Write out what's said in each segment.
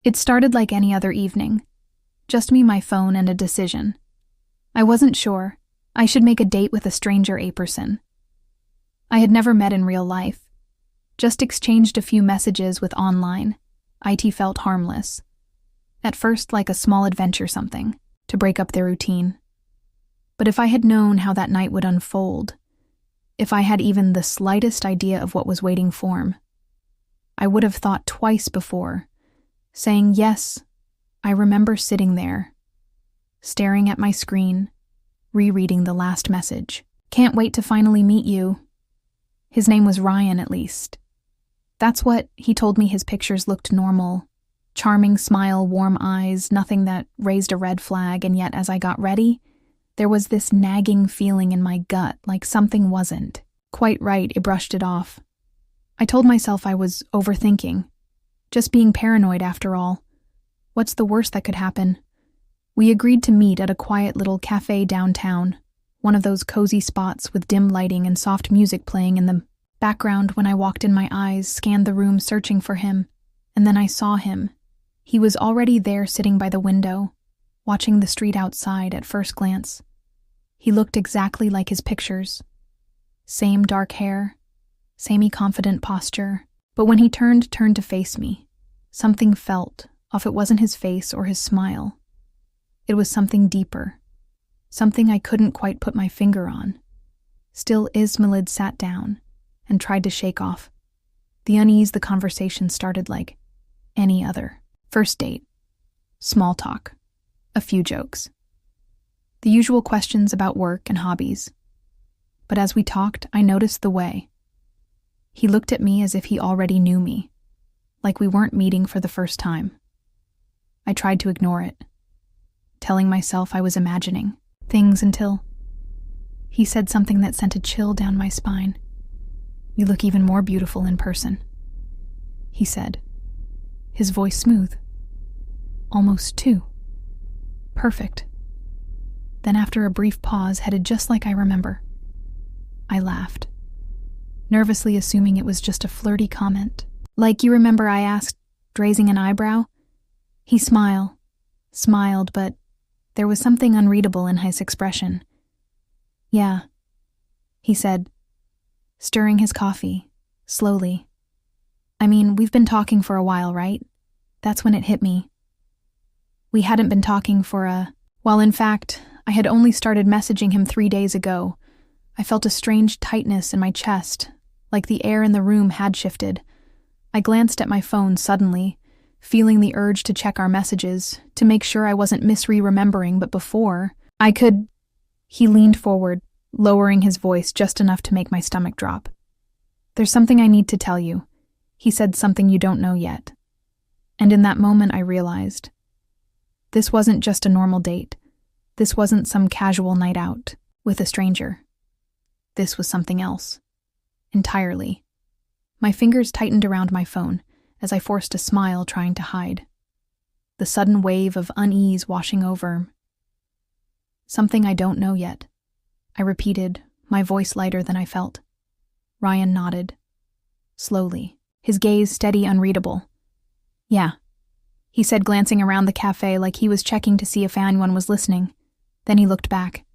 It started like any other evening. Just me, my phone, and a decision. I wasn't sure. I should make a date with a stranger person. I had never met in real life. Just exchanged a few messages with online. It felt harmless. At first, like a small adventure something, to break up their routine. But if I had known how that night would unfold, if I had even the slightest idea of what was waiting for him, I would have thought twice before, saying yes. I remember sitting there, staring at my screen, rereading the last message. Can't wait to finally meet you. His name was Ryan, at least. That's what he told me. His pictures looked normal. Charming smile, warm eyes, nothing that raised a red flag, and yet as I got ready, there was this nagging feeling in my gut, like something wasn't quite right. It brushed it off. I told myself I was overthinking, just being paranoid after all. What's the worst that could happen? We agreed to meet at a quiet little cafe downtown, one of those cozy spots with dim lighting and soft music playing in the background. When I walked in, my eyes scanned the room searching for him, and then I saw him. He was already there, sitting by the window, watching the street outside. At first glance, he looked exactly like his pictures. Same dark hair, samey confident posture. But when he turned to face me, something felt off. It wasn't his face or his smile. It was something deeper, something I couldn't quite put my finger on. Still, Ismailid sat down and tried to shake off the unease. The conversation started like any other first date. Small talk, a few jokes, the usual questions about work and hobbies. But as we talked, I noticed the way he looked at me, as if he already knew me, like we weren't meeting for the first time. I tried to ignore it, telling myself I was imagining things, until he said something that sent a chill down my spine. "You look even more beautiful in person," he said, his voice smooth. "Almost too perfect." Then, after a brief pause, headed just like I remember. I laughed, nervously assuming it was just a flirty comment. "Like you remember?" I asked, raising an eyebrow. He smiled, but there was something unreadable in his expression. "Yeah," he said, stirring his coffee, slowly. "I mean, we've been talking for a while, right?" That's when it hit me. We hadn't been talking while in fact, I had only started messaging him 3 days ago. I felt a strange tightness in my chest, like the air in the room had shifted. I glanced at my phone suddenly, feeling the urge to check our messages, to make sure I wasn't misremembering, but before I could, he leaned forward, lowering his voice just enough to make my stomach drop. "There's something I need to tell you," he said, "something you don't know yet." And in that moment I realized, this wasn't just a normal date. This wasn't some casual night out with a stranger. This was something else. Entirely. My fingers tightened around my phone as I forced a smile, trying to hide the sudden wave of unease washing over. "Something I don't know yet," I repeated, my voice lighter than I felt. Ryan nodded, slowly, his gaze steady, unreadable. "Yeah," he said, glancing around the cafe like he was checking to see if anyone was listening. Then he looked back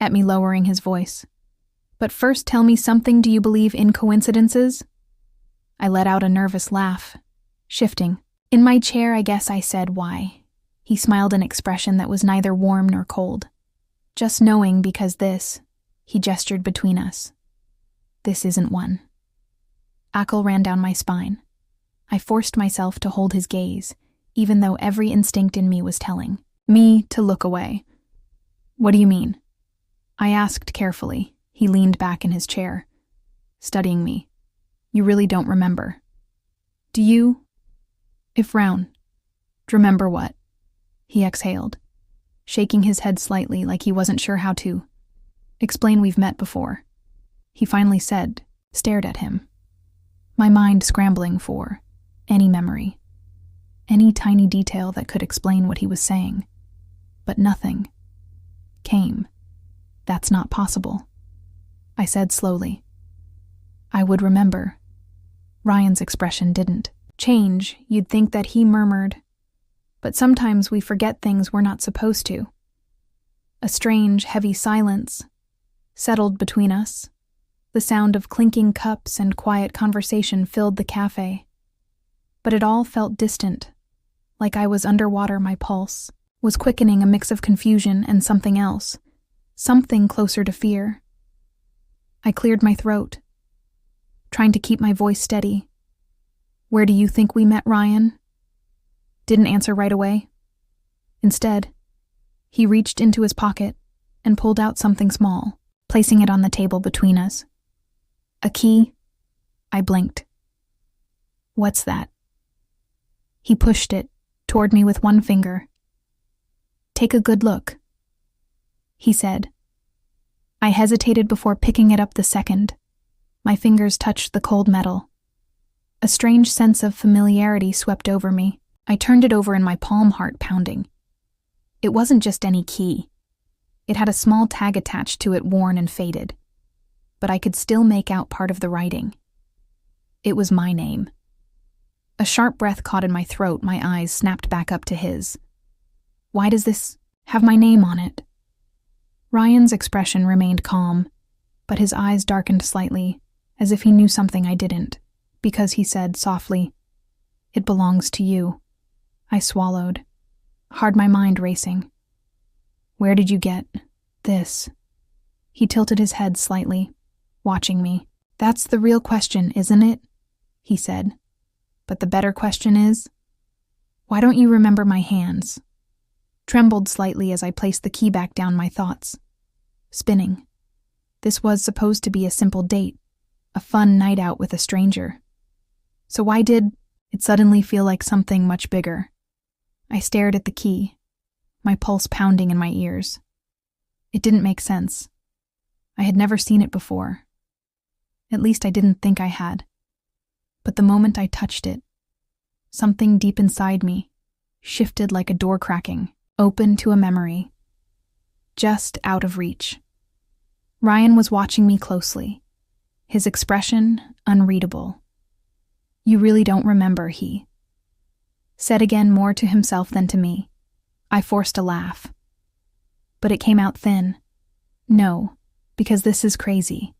at me, lowering his voice. "But first, tell me something. Do you believe in coincidences?" I let out a nervous laugh, shifting in my chair. "I guess," I said. "Why?" He smiled, an expression that was neither warm nor cold. "Just knowing, because this," he gestured between us, "this isn't one." Ackle ran down my spine. I forced myself to hold his gaze, even though every instinct in me was telling me to look away. "What do you mean?" I asked carefully. He leaned back in his chair, studying me. "You really don't remember? Do you? If frown. Remember what?" He exhaled, shaking his head slightly like he wasn't sure how to explain. "We've met before," he finally said, stared at him. My mind scrambling for any memory, any tiny detail that could explain what he was saying. But nothing came. "That's not possible," I said slowly. "I would remember." Ryan's expression didn't change. You'd think that he murmured, But sometimes we forget things we're not supposed to. A strange, heavy silence settled between us. The sound of clinking cups and quiet conversation filled the cafe. But it all felt distant, like I was underwater. My pulse was quickening, a mix of confusion and something else, something closer to fear. I cleared my throat, trying to keep my voice steady. "Where do you think we met, Ryan?" Didn't answer right away. Instead, he reached into his pocket and pulled out something small, placing it on the table between us. "A key?" I blinked. "What's that?" He pushed it toward me with one finger. "Take a good look," he said. I hesitated before picking it up the second. My fingers touched the cold metal. A strange sense of familiarity swept over me. I turned it over in my palm, heart pounding. It wasn't just any key. It had a small tag attached to it, worn and faded. But I could still make out part of the writing. It was my name. A sharp breath caught in my throat. My eyes snapped back up to his. "Why does this have my name on it?" Ryan's expression remained calm, but his eyes darkened slightly, as if he knew something I didn't, because he said softly, "It belongs to you." I swallowed, my mind racing. "Where did you get this?" He tilted his head slightly, watching me. "That's the real question, isn't it?" he said. "But the better question is, why don't you remember my hands?" Trembled slightly as I placed the key back down, my thoughts spinning. This was supposed to be a simple date, a fun night out with a stranger. So why did it suddenly feel like something much bigger? I stared at the key, my pulse pounding in my ears. It didn't make sense. I had never seen it before. At least I didn't think I had. But the moment I touched it, something deep inside me shifted like a door cracking, open to a memory, just out of reach. Ryan was watching me closely, his expression unreadable. "You really don't remember," he said again, more to himself than to me. I forced a laugh, but it came out thin. "No, because this is crazy."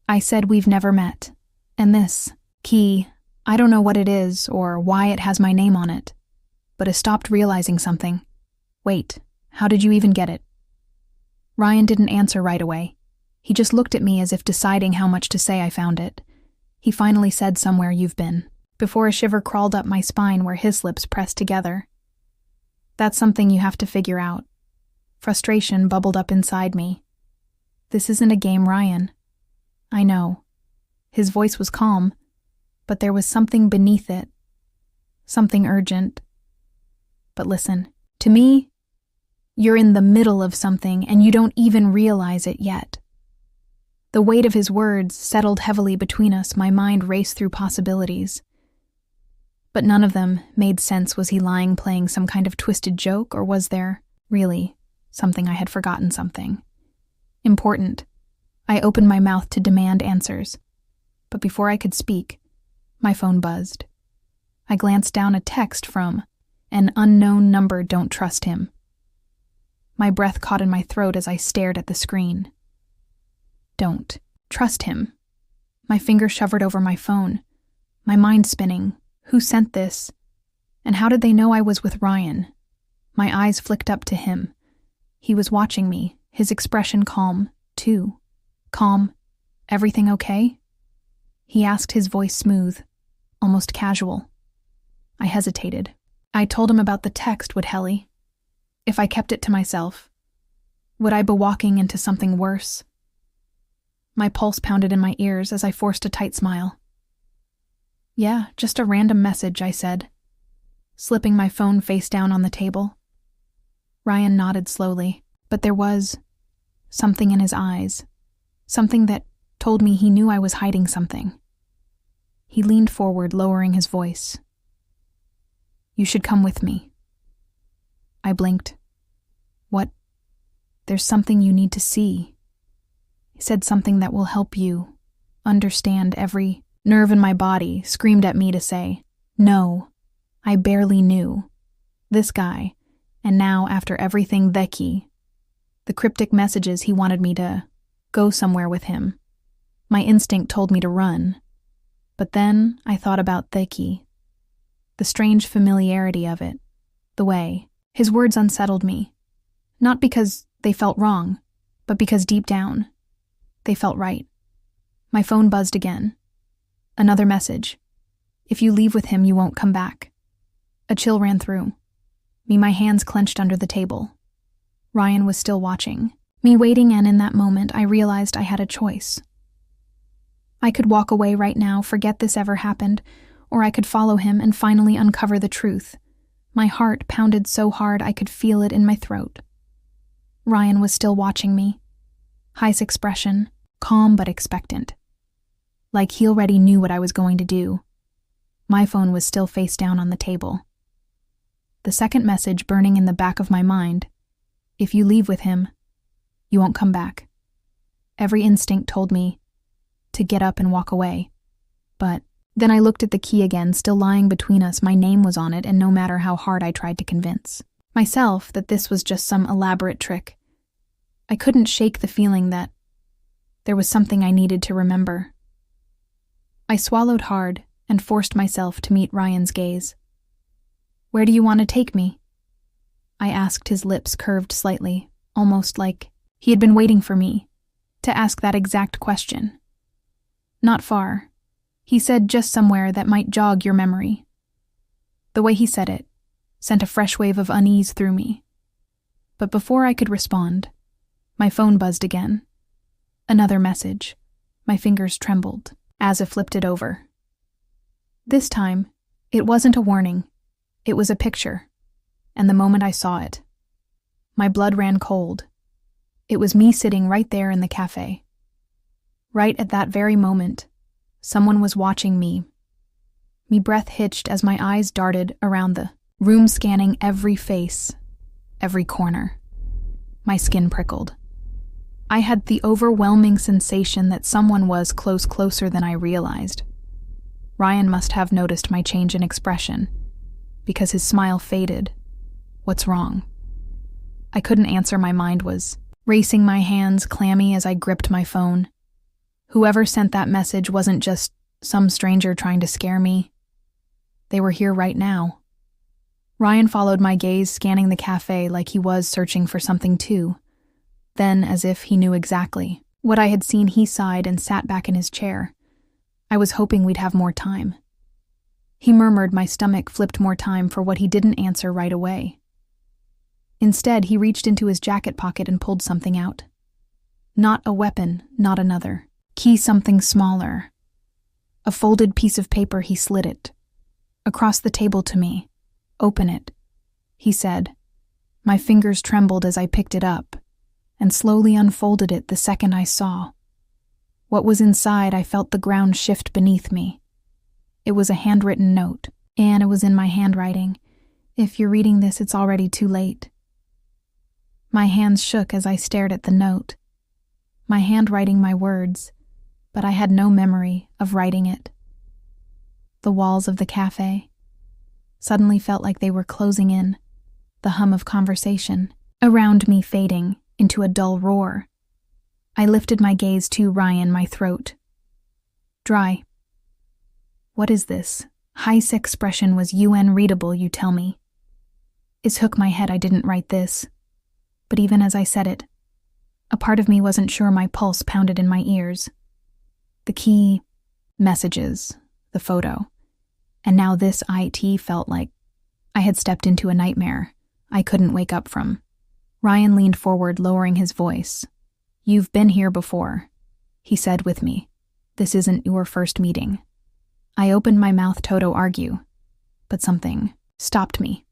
I said, "We've never met. And this key, I don't know what it is or why it has my name on it, but I stopped realizing something. Wait, how did you even get it?" Ryan didn't answer right away. He just looked at me as if deciding how much to say. I found it. He finally said, "Somewhere you've been," before a shiver crawled up my spine where his lips pressed together. "That's something you have to figure out." Frustration bubbled up inside me. "This isn't a game, Ryan." "I know." His voice was calm, but there was something beneath it, something urgent. "But listen, to me, you're in the middle of something and you don't even realize it yet." The weight of his words settled heavily between us. My mind raced through possibilities, but none of them made sense. Was he lying, playing some kind of twisted joke, or was there really something I had forgotten, something important? I opened my mouth to demand answers, but before I could speak, my phone buzzed. I glanced down, a text from an unknown number. "Don't trust him." My breath caught in my throat as I stared at the screen. Don't trust him. My finger hovered over my phone, my mind spinning. Who sent this? And how did they know I was with Ryan? My eyes flicked up to him. He was watching me, his expression calm, too. "Calm? Everything okay?" he asked, his voice smooth, almost casual. I hesitated. I told him about the text, would Helly? If I kept it to myself, would I be walking into something worse? My pulse pounded in my ears as I forced a tight smile. "Yeah, just a random message," I said, slipping my phone face down on the table. Ryan nodded slowly, but there was something in his eyes, something that told me he knew I was hiding something. He leaned forward, lowering his voice. "You should come with me." I blinked. "What?" "There's something you need to see." He said, "Something that will help you understand." Every nerve in my body screamed at me to say, "No." I barely knew. This guy, and now after everything the cryptic messages he wanted me to go somewhere with him. My instinct told me to run. But then I thought about the strange familiarity of it, the way his words unsettled me. Not because they felt wrong, but because deep down, they felt right. My phone buzzed again. Another message. If you leave with him, you won't come back. A chill ran through me, my hands clenched under the table. Ryan was still watching me waiting, and in that moment I realized I had a choice. I could walk away right now, forget this ever happened, or I could follow him and finally uncover the truth. My heart pounded so hard I could feel it in my throat. Ryan was still watching me. High's expression, calm but expectant. Like he already knew what I was going to do. My phone was still face down on the table. The second message burning in the back of my mind. If you leave with him, you won't come back. Every instinct told me to get up and walk away. But then I looked at the key again, still lying between us. My name was on it, and no matter how hard I tried to convince myself that this was just some elaborate trick, I couldn't shake the feeling that there was something I needed to remember. I swallowed hard and forced myself to meet Ryan's gaze. Where do you want to take me? I asked, his lips curved slightly, almost like he had been waiting for me to ask that exact question. Not far. He said just somewhere that might jog your memory. The way he said it sent a fresh wave of unease through me. But before I could respond, my phone buzzed again. Another message. My fingers trembled as I flipped it over. This time, it wasn't a warning. It was a picture, and the moment I saw it, my blood ran cold. It was me sitting right there in the cafe. Right at that very moment, someone was watching me. Me breath hitched as my eyes darted around the room, scanning every face, every corner. My skin prickled. I had the overwhelming sensation that someone was closer than I realized. Ryan must have noticed my change in expression, because his smile faded. What's wrong? I couldn't answer. My mind was racing, my hands clammy as I gripped my phone. Whoever sent that message wasn't just some stranger trying to scare me. They were here right now. Ryan followed my gaze, scanning the cafe like he was searching for something too. Then, as if he knew exactly what I had seen, he sighed and sat back in his chair. I was hoping we'd have more time. He murmured. My stomach flipped. More time for what? He didn't answer right away. Instead, he reached into his jacket pocket and pulled something out. Not a weapon, not another. Key, something smaller. A folded piece of paper. He slid it across the table to me. Open it, he said. My fingers trembled as I picked it up and slowly unfolded it. The second I saw what was inside, I felt the ground shift beneath me. It was a handwritten note, and it was in my handwriting. If you're reading this, it's already too late. My hands shook as I stared at the note. My handwriting, my words, but I had no memory of writing it. The walls of the cafe suddenly felt like they were closing in, the hum of conversation around me fading into a dull roar. I lifted my gaze to Ryan, my throat dry. What is this? Heis expression was UN-readable, you tell me. Is hook my head. I didn't write this. But even as I said it, a part of me wasn't sure. My pulse pounded in my ears. The key, messages, the photo. And now this IT felt like I had stepped into a nightmare I couldn't wake up from. Ryan leaned forward, lowering his voice. You've been here before, he said with me. This isn't your first meeting. I opened my mouth to argue, but something stopped me.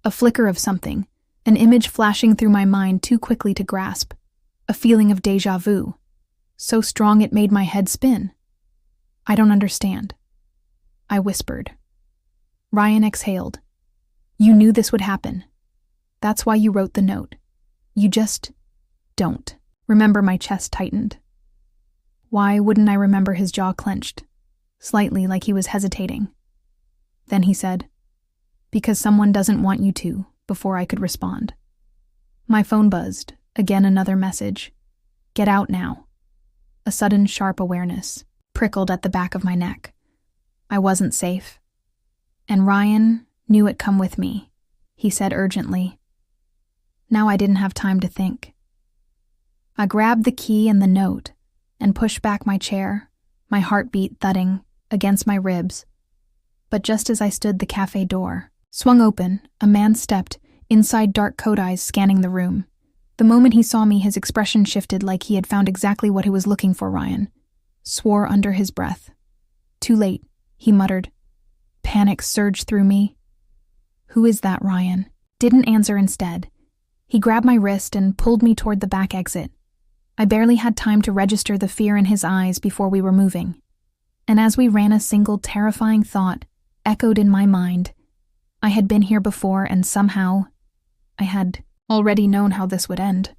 A flicker of something, an image flashing through my mind too quickly to grasp, a feeling of déjà vu, so strong it made my head spin. I don't understand, I whispered. Ryan exhaled. You knew this would happen. That's why you wrote the note. You just don't. Remember? My chest tightened. Why wouldn't I remember? His jaw clenched, slightly, like he was hesitating. Then he said, Because someone doesn't want you to, before I could respond. My phone buzzed, again another message. Get out now. A sudden sharp awareness prickled at the back of my neck. I wasn't safe. And Ryan knew it come with me, he said urgently. Now I didn't have time to think. I grabbed the key and the note and pushed back my chair, my heartbeat thudding against my ribs. But just as I stood, the cafe door swung open. A man stepped, inside dark coat eyes scanning the room. The moment he saw me, his expression shifted like he had found exactly what he was looking for. Ryan swore under his breath. Too late, he muttered. Panic surged through me. Who is that, Ryan? Didn't answer instead. He grabbed my wrist and pulled me toward the back exit. I barely had time to register the fear in his eyes before we were moving. And as we ran, a single terrifying thought echoed in my mind. I had been here before, and somehow I had already known how this would end.